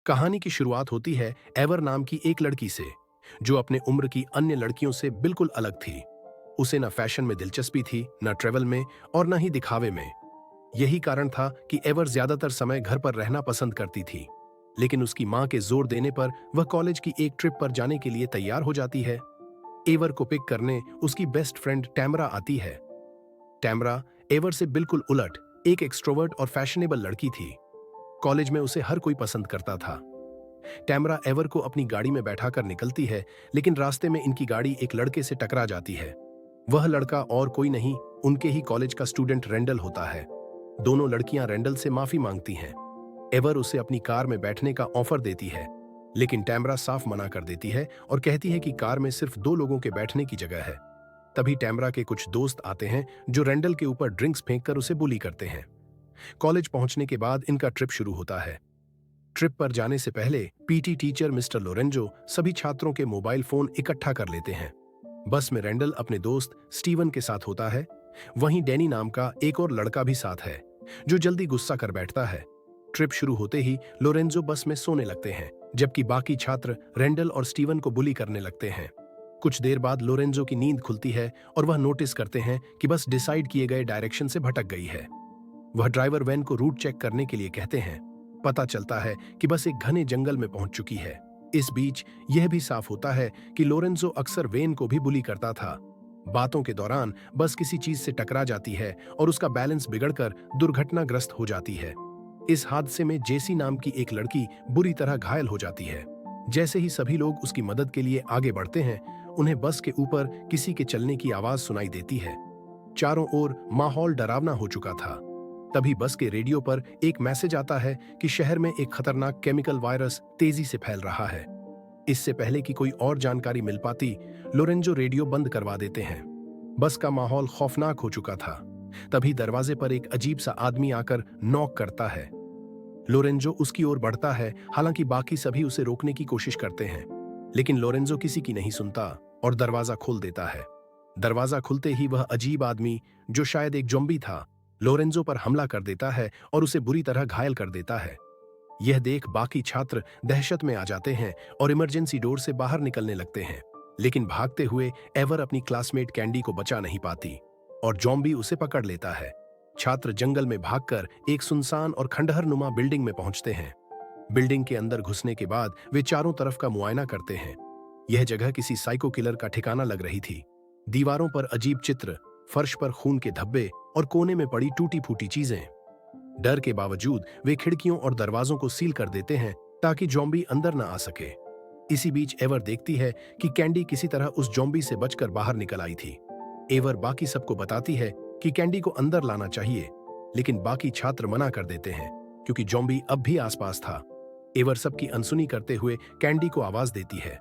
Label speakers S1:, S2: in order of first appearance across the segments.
S1: कहानी की शुरुआत होती है एवर नाम की एक लड़की से, जो अपने उम्र की अन्य लड़कियों से बिल्कुल अलग थी। उसे न फैशन में दिलचस्पी थी, न ट्रेवल में और न ही दिखावे में। यही कारण था कि एवर ज्यादातर समय घर पर रहना पसंद करती थी। लेकिन उसकी मां के जोर देने पर वह कॉलेज की एक ट्रिप पर जाने के लिए तैयार हो जाती है। एवर को पिक करने उसकी बेस्ट फ्रेंड टैमरा आती है। टैमरा एवर से बिल्कुल उलट एक एक्सट्रोवर्ट और फैशनेबल लड़की थी। कॉलेज में उसे हर कोई पसंद करता था। टैमरा एवर को अपनी गाड़ी में बैठाकर निकलती है, लेकिन रास्ते में इनकी गाड़ी एक लड़के से टकरा जाती है। वह लड़का और कोई नहीं, उनके ही कॉलेज का स्टूडेंट रेंडल होता है। दोनों लड़कियां रेंडल से माफी मांगती हैं। एवर उसे अपनी कार में बैठने का ऑफर देती है, लेकिन टैमरा साफ मना कर देती है और कहती है कि कार में सिर्फ दो लोगों के बैठने की जगह है। तभी टैमरा के कुछ दोस्त आते हैं जो रेंडल के ऊपर ड्रिंक्स फेंककर उसे बुली करते हैं। कॉलेज पहुंचने के बाद इनका ट्रिप शुरू होता है। ट्रिप पर जाने से पहले पीटी टीचर मिस्टर लोरेंजो सभी छात्रों के मोबाइल फोन इकट्ठा कर लेते हैं। बस में रेंडल अपने दोस्त स्टीवन के साथ होता है। वहीं डैनी नाम का एक और लड़का भी साथ है, जो जल्दी गुस्सा कर बैठता है। ट्रिप शुरू होते ही लोरेंजो बस में सोने लगते हैं, जबकि बाकी छात्र रेंडल और स्टीवन को बुली करने लगते हैं। कुछ देर बाद लोरेंजो की नींद खुलती है और वह नोटिस करते हैं कि बस डिसाइड किए गए डायरेक्शन से भटक गई है। वह ड्राइवर वैन को रूट चेक करने के लिए कहते हैं। पता चलता है कि बस एक घने जंगल में पहुंच चुकी है। इस बीच यह भी साफ होता है कि लोरेंजो अक्सर वेन को भी बुली करता था। बातों के दौरान बस किसी चीज से टकरा जाती है और उसका बैलेंस बिगड़कर दुर्घटनाग्रस्त हो जाती है। इस हादसे में जेसी नाम की एक लड़की बुरी तरह घायल हो जाती है। जैसे ही सभी लोग उसकी मदद के लिए आगे बढ़ते हैं, उन्हें बस के ऊपर किसी के चलने की आवाज सुनाई देती है। चारों ओर माहौल डरावना हो चुका था। तभी बस के रेडियो पर एक मैसेज आता है कि शहर में एक खतरनाक केमिकल वायरस तेजी से फैल रहा है। इससे पहले कि कोई और जानकारी मिल पाती, लोरेंजो रेडियो बंद करवा देते हैं। बस का माहौल खौफनाक हो चुका था। तभी दरवाजे पर एक अजीब सा आदमी आकर नॉक करता है। लोरेंजो उसकी ओर बढ़ता है, हालांकि बाकी सभी उसे रोकने की कोशिश करते हैं, लेकिन लोरेंजो किसी की नहीं सुनता और दरवाजा खोल देता है। दरवाजा खुलते ही वह अजीब आदमी, जो शायद एक ज़ॉम्बी था, लोरेंजो पर हमला कर देता है और उसे बुरी तरह घायल कर देता है। यह देख बाकी छात्र दहशत में आ जाते हैं और इमरजेंसी डोर से बाहर निकलने लगते हैं, लेकिन भागते हुए एवर अपनी क्लासमेट कैंडी को बचा नहीं पाती और ज़ॉम्बी उसे पकड़ लेता है। छात्र जंगल में भागकर एक सुनसान और खंडहर नुमा बिल्डिंग में पहुंचते हैं। बिल्डिंग के अंदर घुसने के बाद वे चारों तरफ का मुआयना करते हैं। यह जगह किसी साइको किलर का ठिकाना लग रही थी। दीवारों पर अजीब चित्र, फर्श पर खून के धब्बे और कोने में पड़ी टूटी फूटी चीजें। डर के बावजूद वे खिड़कियों और दरवाजों को सील कर देते हैं ताकि ज़ॉम्बी अंदर न आ सके। इसी बीच एवर देखती है कि कैंडी किसी तरह उस ज़ॉम्बी से बचकर बाहर निकल आई थी। एवर बाकी सबको बताती है कि कैंडी को अंदर लाना चाहिए, लेकिन बाकी छात्र मना कर देते हैं क्योंकि ज़ॉम्बी अब भी आसपास था। एवर सबकी अनसुनी करते हुए कैंडी को आवाज देती है।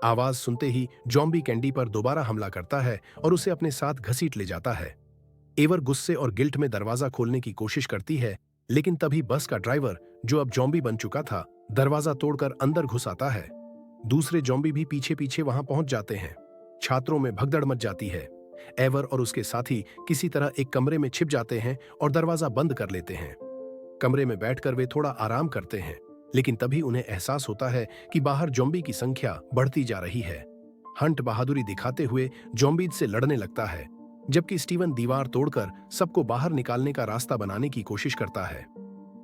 S1: आवाज सुनते ही ज़ॉम्बी कैंडी पर दोबारा हमला करता है और उसे अपने साथ घसीट ले जाता है। एवर गुस्से और गिल्ट में दरवाजा खोलने की कोशिश करती है, लेकिन तभी बस का ड्राइवर, जो अब ज़ॉम्बी बन चुका था, दरवाजा तोड़कर अंदर घुस आता है। दूसरे ज़ॉम्बी भी पीछे पीछे वहां पहुंच जाते हैं। छात्रों में भगदड़ मच जाती है। एवर और उसके साथी किसी तरह एक कमरे में छिप जाते हैं और दरवाजा बंद कर लेते हैं। कमरे में बैठकर वे थोड़ा आराम करते हैं, लेकिन तभी उन्हें एहसास होता है कि बाहर ज़ॉम्बी की संख्या बढ़ती जा रही है। हंट बहादुरी दिखाते हुए ज़ॉम्बीज से लड़ने लगता है, जबकि स्टीवन दीवार तोड़कर सबको बाहर निकालने का रास्ता बनाने की कोशिश करता है।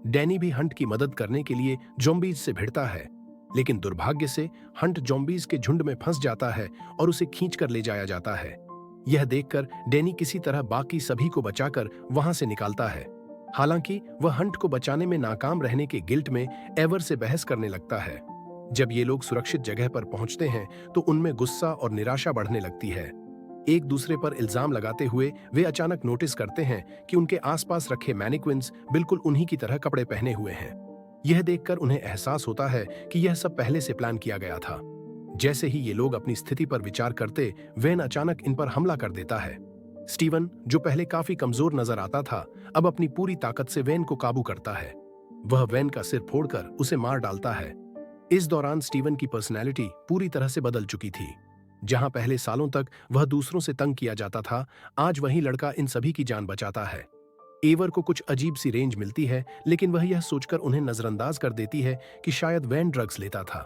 S1: डैनी भी हंट की मदद करने के लिए ज़ॉम्बीज से भिड़ता है, लेकिन दुर्भाग्य से हंट ज़ॉम्बीज के झुंड में फंस जाता है और उसे खींचकर ले जाया जाता है। यह देखकर डैनी किसी तरह बाकी सभी को बचाकर वहां से निकालता है। हालांकि वह हंट को बचाने में नाकाम रहने के गिल्ट में एवर से बहस करने लगता है। जब ये लोग सुरक्षित जगह पर पहुंचते हैं तो उनमें गुस्सा और निराशा बढ़ने लगती है। एक दूसरे पर इल्जाम लगाते हुए वे अचानक नोटिस करते हैं कि उनके आसपास रखे मैनिक्विन्स बिल्कुल उन्हीं की तरह कपड़े पहने हुए हैं। यह देखकर उन्हें एहसास होता है कि यह सब पहले से प्लान किया गया था। जैसे ही ये लोग अपनी स्थिति पर विचार करते, वैन अचानक इन पर हमला कर देता है। स्टीवन, जो पहले काफी कमजोर नजर आता था, अब अपनी पूरी ताकत से वैन को काबू करता है। वह वैन का सिर फोड़कर उसे मार डालता है। इस दौरान स्टीवन की पर्सनैलिटी पूरी तरह से बदल चुकी थी। जहां पहले सालों तक वह दूसरों से तंग किया जाता था, आज वही लड़का इन सभी की जान बचाता है। एवर को कुछ अजीब सी रेंज मिलती है, लेकिन वह यह सोचकर उन्हें नजरअंदाज कर देती है कि शायद वैन ड्रग्स लेता था।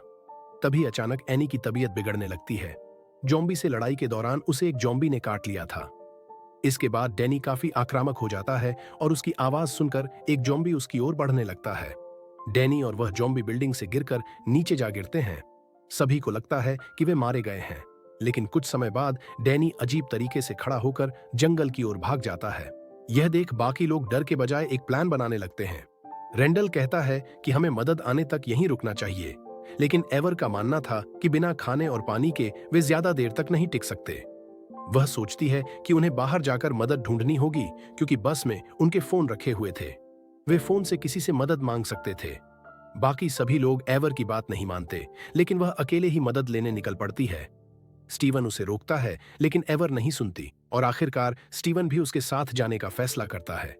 S1: तभी अचानक एनी की तबीयत बिगड़ने लगती है। जॉम्बी से लड़ाई के दौरान उसे एक जॉम्बी ने काट लिया था। इसके बाद डैनी काफी आक्रामक हो जाता है और उसकी आवाज सुनकर एक जॉम्बी उसकी ओर बढ़ने लगता है। डैनी और वह जॉम्बी बिल्डिंग से गिरकर नीचे जा गिरते हैं। सभी को लगता है कि वे मारे गए हैं, लेकिन कुछ समय बाद डैनी अजीब तरीके से खड़ा होकर जंगल की ओर भाग जाता है। यह देख बाकी लोग डर के बजाय एक प्लान बनाने लगते हैं। रेंडल कहता है कि हमें मदद आने तक यहीं रुकना चाहिए, लेकिन एवर का मानना था कि बिना खाने और पानी के वे ज्यादा देर तक नहीं टिक सकते। वह सोचती है कि उन्हें बाहर जाकर मदद ढूंढनी होगी, क्योंकि बस में उनके फोन रखे हुए थे। वे फोन से किसी से मदद मांग सकते थे। बाकी सभी लोग एवर की बात नहीं मानते, लेकिन वह अकेले ही मदद लेने निकल पड़ती है। स्टीवन उसे रोकता है, लेकिन एवर नहीं सुनती और आखिरकार स्टीवन भी उसके साथ जाने का फैसला करता है।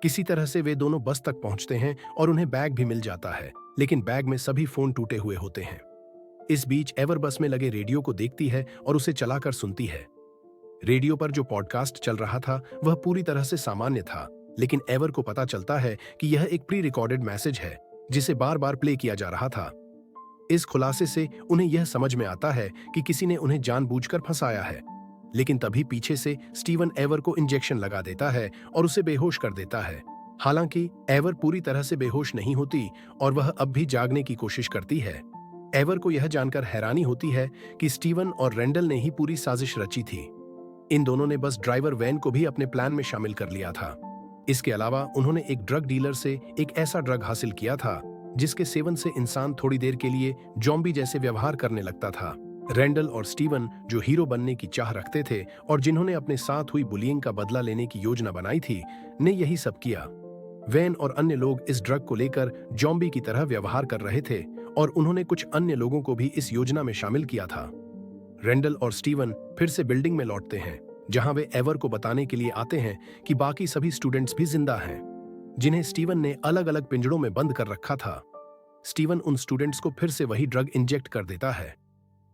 S1: किसी तरह से वे दोनों बस तक पहुंचते हैं और उन्हें बैग भी मिल जाता है, लेकिन बैग में सभी फोन टूटे हुए होते हैं। इस बीच एवर बस में लगे रेडियो को देखती है और उसे चलाकर सुनती है। रेडियो पर जो पॉडकास्ट चल रहा था वह पूरी तरह से सामान्य था, लेकिन एवर को पता चलता है कि यह एक प्री रिकॉर्डेड मैसेज है जिसे बार बार प्ले किया जा रहा था। इस खुलासे से उन्हें यह समझ में आता है कि किसी ने उन्हें जानबूझकर फंसाया है, लेकिन तभी पीछे से स्टीवन एवर को इंजेक्शन लगा देता है और उसे बेहोश कर देता है। हालांकि एवर पूरी तरह से बेहोश नहीं होती और वह अब भी जागने की कोशिश करती है। एवर को यह जानकर हैरानी होती है कि स्टीवन और रेंडल ने ही पूरी साजिश रची थी। इन दोनों ने बस ड्राइवर वैन को भी अपने प्लान में शामिल कर लिया था। इसके अलावा उन्होंने एक ड्रग डीलर से एक ऐसा ड्रग हासिल किया था जिसके सेवन से इंसान थोड़ी देर के लिए जॉम्बी जैसे व्यवहार करने लगता था। रेंडल और स्टीवन, जो हीरो बनने की चाह रखते थे और जिन्होंने अपने साथ हुई बुलिंग का बदला लेने की योजना बनाई थी, ने यही सब किया। वैन और अन्य लोग इस ड्रग को लेकर जॉम्बी की तरह व्यवहार कर रहे थे और उन्होंने कुछ अन्य लोगों को भी इस योजना में शामिल किया था। रेंडल और स्टीवन फिर से बिल्डिंग में लौटते हैं, जहां वे एवर को बताने के लिए आते हैं कि बाकी सभी स्टूडेंट्स भी जिंदा हैं, जिन्हें स्टीवन ने अलग अलग पिंजड़ों में बंद कर रखा था। स्टीवन उन स्टूडेंट्स को फिर से वही ड्रग इंजेक्ट कर देता है।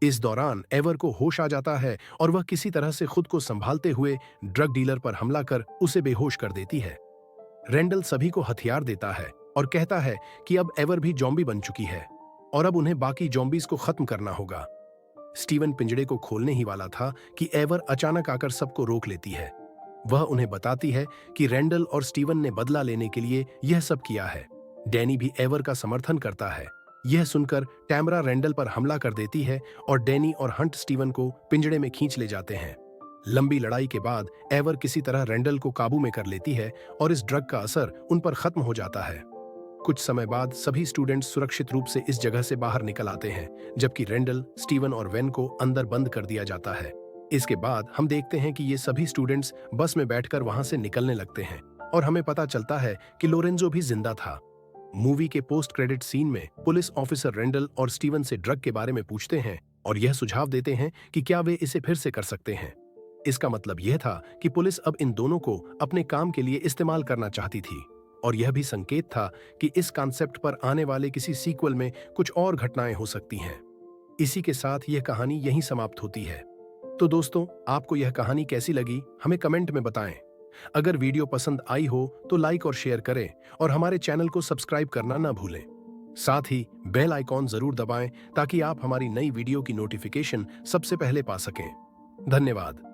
S1: इस दौरान एवर को होश आ जाता है और वह किसी तरह से खुद को संभालते हुए ड्रग डीलर पर हमला कर उसे बेहोश कर देती है। रेंडल सभी को हथियार देता है और कहता है कि अब एवर भी जॉम्बी बन चुकी है और अब उन्हें बाकी जॉम्बीज को खत्म करना होगा। स्टीवन पिंजड़े को खोलने ही वाला था कि एवर अचानक आकर सबको रोक लेती है। वह उन्हें बताती है कि रेंडल और स्टीवन ने बदला लेने के लिए यह सब किया है। डैनी भी एवर का समर्थन करता है। यह सुनकर टैमरा रेंडल पर हमला कर देती है और डैनी और हंट स्टीवन को पिंजड़े में खींच ले जाते हैं। लंबी लड़ाई के बाद एवर किसी तरह रेंडल को काबू में कर लेती है और इस ड्रग का असर उन पर खत्म हो जाता है। कुछ समय बाद सभी स्टूडेंट्स सुरक्षित रूप से इस जगह से बाहर निकल आते हैं, जबकि रेंडल, स्टीवन और वेन को अंदर बंद कर दिया जाता है। इसके बाद हम देखते हैं कि ये सभी स्टूडेंट्स बस में बैठकर वहां से निकलने लगते हैं और हमें पता चलता है कि लोरेंजो भी जिंदा था। मूवी के पोस्ट क्रेडिट सीन में पुलिस ऑफिसर रेंडल और स्टीवन से ड्रग के बारे में पूछते हैं और यह सुझाव देते हैं कि क्या वे इसे फिर से कर सकते हैं। इसका मतलब यह था कि पुलिस अब इन दोनों को अपने काम के लिए इस्तेमाल करना चाहती थी और यह भी संकेत था कि इस कॉन्सेप्ट पर आने वाले किसी सीक्वल में कुछ और घटनाएं हो सकती हैं। इसी के साथ यह कहानी यहीं समाप्त होती है। तो दोस्तों, आपको यह कहानी कैसी लगी हमें कमेंट में बताएं। अगर वीडियो पसंद आई हो तो लाइक और शेयर करें और हमारे चैनल को सब्सक्राइब करना ना भूलें। साथ ही बेल आइकॉन जरूर दबाएं ताकि आप हमारी नई वीडियो की नोटिफिकेशन सबसे पहले पा सकें। धन्यवाद।